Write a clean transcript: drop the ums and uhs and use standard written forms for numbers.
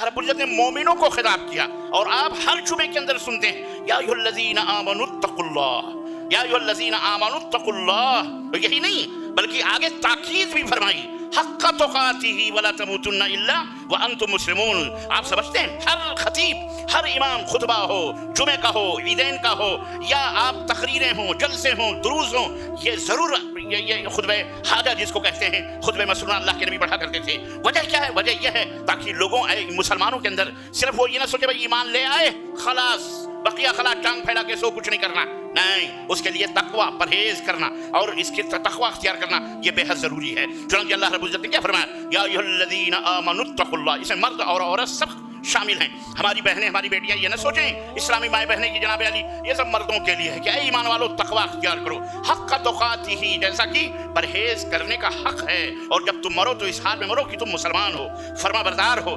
अल्लाह रब्बुल इज्जत ने मोमिनों को खिताब किया। और आप हर जुमे के अंदर सुनते हैं या अय्युहल्लज़ीना आमनुत्तकुल्लाह, या अय्युहल्लज़ीना आमनुत्तकुल्लाह। तो यही नहीं बल्कि आगे ताकीद भी फरमाई, हक्का तुकातिही वला तमूतुन्ना इल्ला व अंतुम मुस्लिमून। आप समझते हैं हर खतीब, हर इमाम खुतबा हो, जुमे का हो, ईदैन का हो, या आप तकरीरें हों, जलसे हों, दुरूस हों, ये जरूर ये खुतबे हाजा जिसको कहते हैं, खुतबे मसनून अल्लाह के नबी पढ़ा करते थे। वजह क्या है? वजह यह है ताकि लोगों मुसलमानों के अंदर सिर्फ वो ये ना सोचे भाई ईमान ले आए खलास, बकिया खलास टांग फैला के सो कुछ नहीं करना, नहीं, उसके लिए तकवा, परहेज करना और इसके तकवा अख्तियार करना ये बेहद जरूरी है। चुनांचे अल्लाह रब्बुल इज्जत ने क्या फरमाया, या अय्युहल्लज़ीना आमनुत्तकुल्लाह, इसमें मर्द और औरत सब शामिल हैं। हमारी बहनें, हमारी बेटियां ये ना सोचें इस्लामी माए बहनें की जनाब अली ये सब मर्दों के लिए है कि ऐ ईमान वालों तकवा अख्तियार करो, हक्का तुकातिही, जैसा कि परहेज करने का हक है। और जब तुम मरो तो इस हाल में मरो कि तुम मुसलमान हो, फर्माबरदार हो।